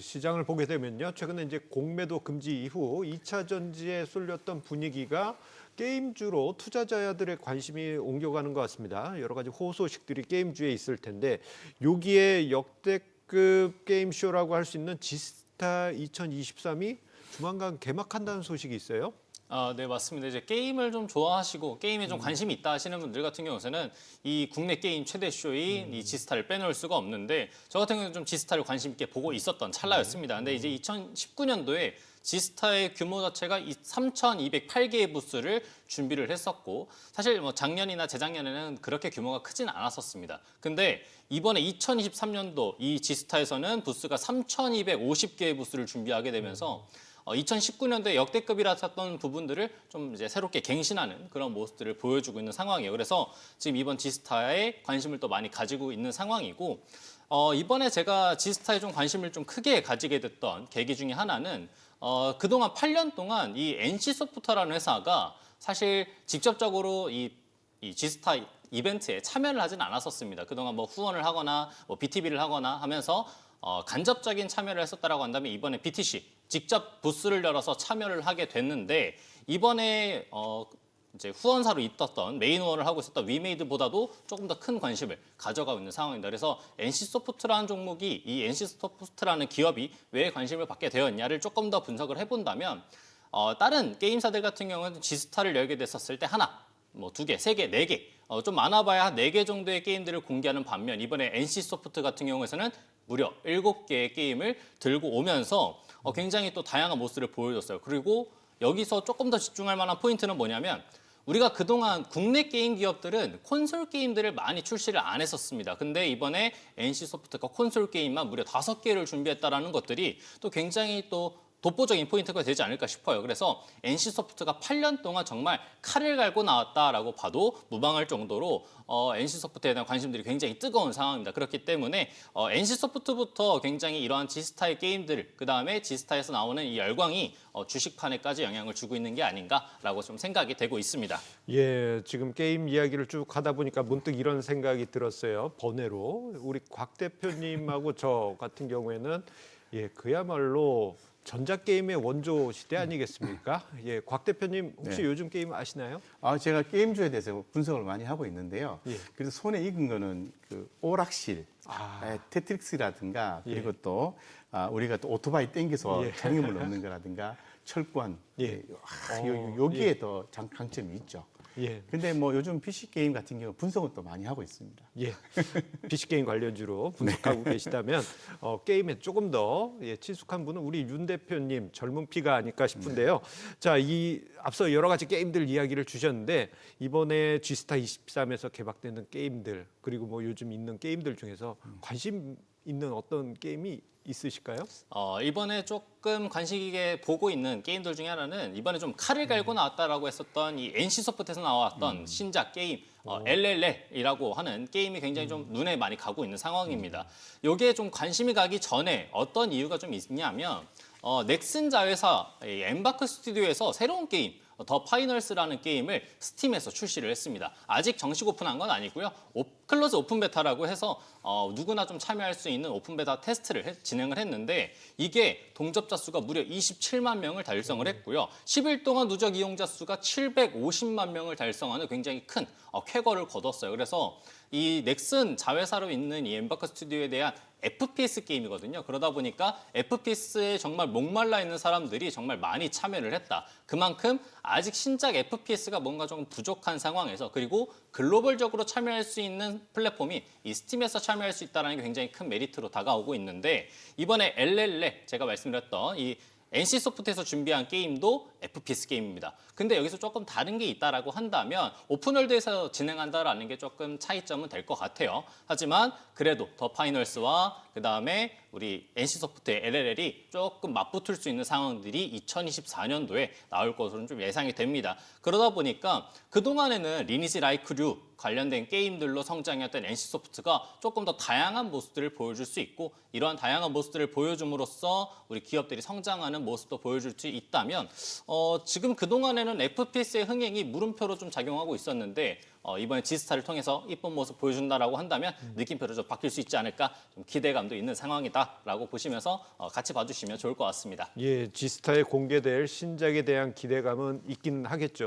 시장을 보게 되면요. 최근에 이제 공매도 금지 이후 2차 전지에 쏠렸던 분위기가 게임주로 투자자들의 관심이 옮겨가는 것 같습니다. 여러 가지 호소식들이 게임주에 있을 텐데 여기에 역대급 게임쇼라고 할 수 있는 지스타 2023이 조만간 개막한다는 소식이 있어요. 네, 맞습니다. 이제 게임을 좀 좋아하시고 게임에 좀 관심이 있다 하시는 분들 같은 경우에는 이 국내 게임 최대 쇼인 이 지스타를 빼놓을 수가 없는데 저 같은 경우는 좀 지스타를 관심 있게 보고 있었던 찰나였습니다. 근데 이제 2019년도에 지스타의 규모 자체가 3,208개의 부스를 준비를 했었고 사실 뭐 작년이나 재작년에는 그렇게 규모가 크진 않았었습니다. 근데 이번에 2023년도 이 지스타에서는 부스가 3,250개의 부스를 준비하게 되면서 2019년도에 역대급이라 쳤던 부분들을 좀 이제 새롭게 갱신하는 그런 모습들을 보여주고 있는 상황이에요. 그래서 지금 이번 지스타에 관심을 또 많이 가지고 있는 상황이고 이번에 제가 지스타에 좀 관심을 좀 크게 가지게 됐던 계기 중에 하나는 그동안 8년 동안 이 NC소프트라는 회사가 사실 직접적으로 이 지스타 이벤트에 참여를 하진 않았었습니다. 그동안 뭐 후원을 하거나 뭐 BTB를 하거나 하면서 간접적인 참여를 했었다라고 한다면 이번에 BTC 직접 부스를 열어서 참여를 하게 됐는데 이번에 이제 후원사로 있었던 메인 후원을 하고 있었던 위메이드보다도 조금 더 큰 관심을 가져가고 있는 상황입니다. 그래서 NC소프트라는 종목이 이 NC소프트라는 기업이 왜 관심을 받게 되었냐를 조금 더 분석을 해본다면 다른 게임사들 같은 경우는 지스타를 열게 됐었을 때 하나, 뭐 2개, 3개, 4개 좀 많아봐야 한 4개 정도의 게임들을 공개하는 반면 이번에 NC소프트 같은 경우에는 무려 7개의 게임을 들고 오면서 굉장히 또 다양한 모습을 보여줬어요. 그리고 여기서 조금 더 집중할 만한 포인트는 뭐냐면 우리가 그동안 국내 게임 기업들은 콘솔 게임들을 많이 출시를 안 했었습니다. 근데 이번에 NC소프트가 콘솔 게임만 무려 5개를 준비했다는 것들이 또 굉장히 또 독보적인 포인트가 되지 않을까 싶어요. 그래서 NC소프트가 8년 동안 정말 칼을 갈고 나왔다라고 봐도 무방할 정도로 NC소프트에 대한 관심들이 굉장히 뜨거운 상황입니다. 그렇기 때문에 NC소프트부터 굉장히 이러한 지스타의 게임들, 그다음에 지스타에서 나오는 이 열광이 주식판에까지 영향을 주고 있는 게 아닌가라고 좀 생각이 되고 있습니다. 지금 게임 이야기를 쭉 하다 보니까 문득 이런 생각이 들었어요. 번외로 우리 곽 대표님하고 저 같은 경우에는 그야말로 전자게임의 원조 시대 아니겠습니까? 곽 대표님 혹시 요즘 게임 아시나요? 제가 게임주에 대해서 분석을 많이 하고 있는데요. 예. 그래서 손에 익은 거는 그 오락실, 테트릭스라든가 그리고 또 우리가 또 오토바이 땡겨서 장애물 넣는 거라든가 철권, 여기에 더 강점이 있죠. 근데 뭐 요즘 PC 게임 같은 경우 분석은 또 많이 하고 있습니다. PC 게임 관련주로 분석하고 계시다면 게임에 조금 더 친숙한 분은 우리 윤 대표님 젊은 피가 아닐까 싶은데요. 자, 이 앞서 여러 가지 게임들 이야기를 주셨는데 이번에 G스타 23에서 개박되는 게임들 그리고 뭐 요즘 있는 게임들 중에서 관심 있는 어떤 게임이 있으실까요? 이번에 조금 관심 있게 보고 있는 게임들 중에 하나는 이번에 좀 칼을 갈고 나왔다라고 했었던 이 NC소프트에서 나왔던 신작 게임 LLL이라고 하는 게임이 굉장히 좀 눈에 많이 가고 있는 상황입니다. 여기에 좀 관심이 가기 전에 어떤 이유가 좀 있냐면 넥슨 자회사 엠바크 스튜디오에서 새로운 게임 더 파이널스라는 게임을 스팀에서 출시를 했습니다. 아직 정식 오픈한 건 아니고요. 클로즈 오픈 베타라고 해서 누구나 좀 참여할 수 있는 오픈 베타 테스트를 진행을 했는데 이게 동접자 수가 무려 27만 명을 달성을 했고요. 10일 동안 누적 이용자 수가 750만 명을 달성하는 굉장히 큰 쾌거를 거뒀어요. 그래서 이 넥슨 자회사로 있는 이 엠바크 스튜디오에 대한 FPS 게임이거든요. 그러다 보니까 FPS에 정말 목말라 있는 사람들이 정말 많이 참여를 했다. 그만큼 아직 신작 FPS가 뭔가 좀 부족한 상황에서 그리고 글로벌적으로 참여할 수 있는 플랫폼이 이 스팀에서 참여할 수 있다는 게 굉장히 큰 메리트로 다가오고 있는데 이번에 LLL 제가 말씀드렸던 이 NC소프트에서 준비한 게임도 FPS 게임입니다. 근데 여기서 조금 다른 게 있다라고 한다면 오픈월드에서 진행한다라는 게 조금 차이점은 될 것 같아요. 하지만 그래도 더 파이널스와 그다음에 우리 NC소프트의 LLL이 조금 맞붙을 수 있는 상황들이 2024년도에 나올 것으로는 좀 예상이 됩니다. 그러다 보니까 그동안에는 리니지 라이크류 관련된 게임들로 성장했던 NC소프트가 조금 더 다양한 모습들을 보여줄 수 있고 이러한 다양한 모습들을 보여줌으로써 우리 기업들이 성장하는 있다라는 모습도 보여줄 수 있다면 지금 그동안에는 FPS의 흥행이 물음표로 좀 작용하고 있었는데 이번에 지스타를 통해서 이쁜 모습 보여준다라고 한다면 느낌표로 좀 바뀔 수 있지 않을까 좀 기대감도 있는 상황이다라고 보시면서 같이 봐주시면 좋을 것 같습니다. 예, 지스타에 공개될 신작에 대한 기대감은 있긴 하겠죠.